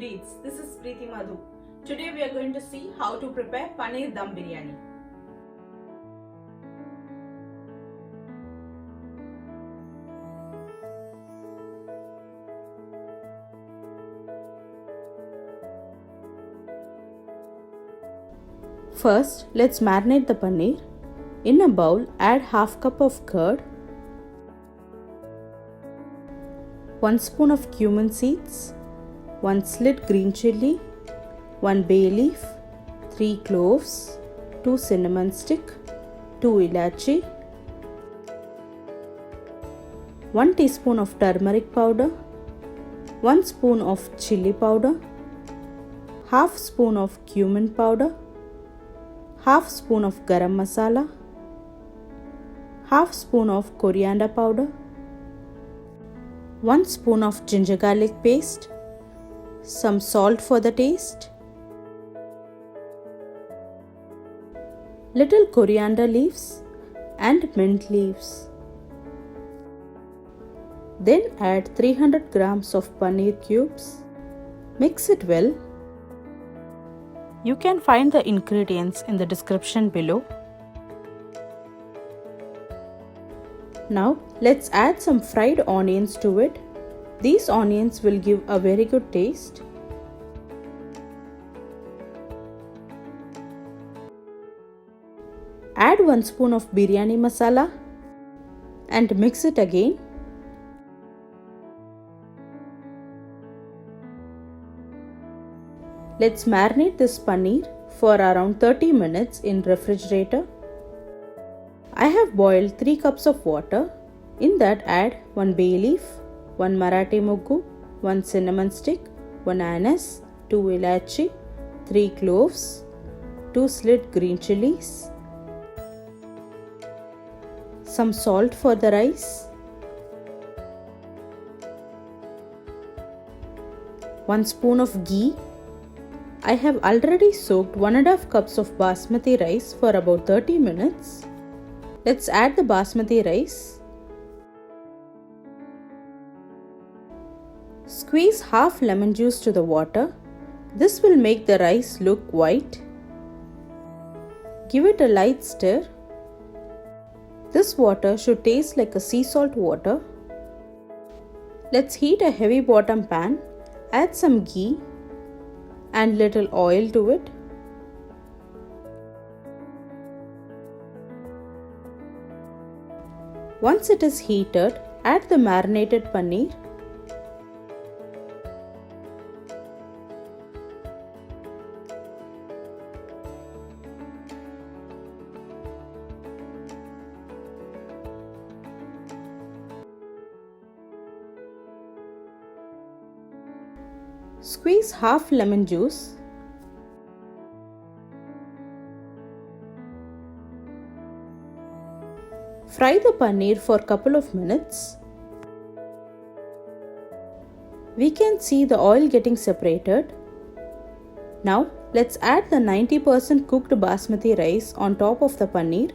Sweets. This is Preethi Madhu. Today we are going to see how to prepare Paneer Dum Biryani. First, let's marinate the paneer. In a bowl, add half cup of curd, 1 spoon of cumin seeds, 1 slit green chilli, 1 bay leaf, 3 cloves, 2 cinnamon stick, 2 Elachi, 1 teaspoon of turmeric powder, 1 spoon of chili powder, half spoon of cumin powder, half spoon of garam masala, half spoon of coriander powder, 1 spoon of ginger garlic paste, some salt for the taste, little coriander leaves and mint leaves. Then add 300 grams of paneer cubes. Mix it well. You can find the ingredients in the description below. Now let's add some fried onions to it. These onions will give a very good taste. Add 1 spoon of biryani masala and mix it again. Let's marinate this paneer for around 30 minutes in refrigerator. I have boiled 3 cups of water. In that add 1 bay leaf, 1 Marathi Moggu, 1 cinnamon stick, 1 anise, 2 Elachi, 3 cloves, 2 slit green chillies, some salt for the rice, 1 spoon of ghee. I have already soaked 1.5 cups of basmati rice for about 30 minutes. Let's add the basmati rice. Squeeze half lemon juice to the water. This will make the rice look white. Give it a light stir. This water should taste like a sea salt water. Let's heat a heavy bottom pan. Add some ghee and little oil to it. Once it is heated, add the marinated paneer. Squeeze half lemon juice. Fry the paneer for a couple of minutes. We can see the oil getting separated. Now let's add the 90% cooked basmati rice on top of the paneer.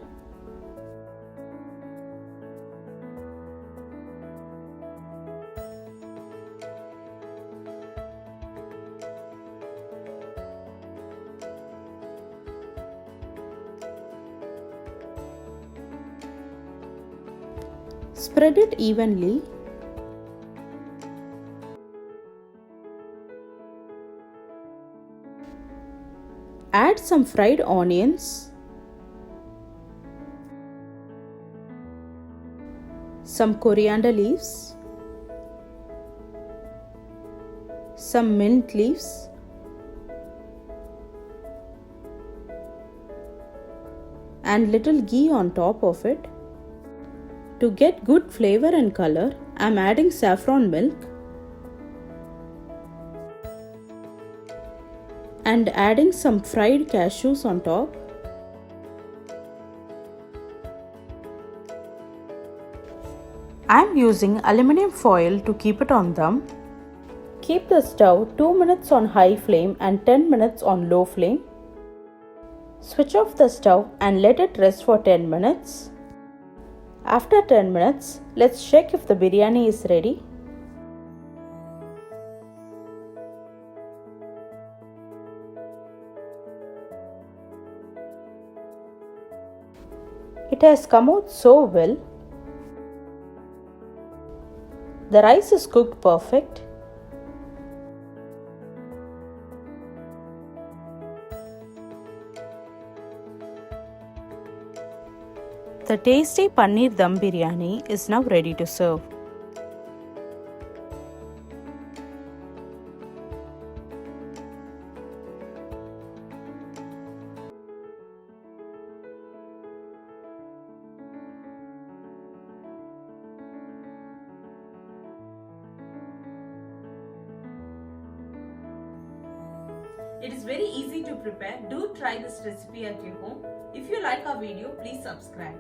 Spread it evenly. Add some fried onions, some coriander leaves, some mint leaves, and little ghee on top of it. To get good flavor and color, I am adding saffron milk and adding some fried cashews on top. I am using aluminium foil to keep it on dum. Keep the stove 2 minutes on high flame and 10 minutes on low flame. Switch off the stove and let it rest for 10 minutes. After 10 minutes, let's check if the biryani is ready. has come out so well. The rice is cooked perfect. The tasty Paneer Dum Biryani is now ready to serve. It is very easy to prepare. Do try this recipe at your home. If you like our video, please subscribe.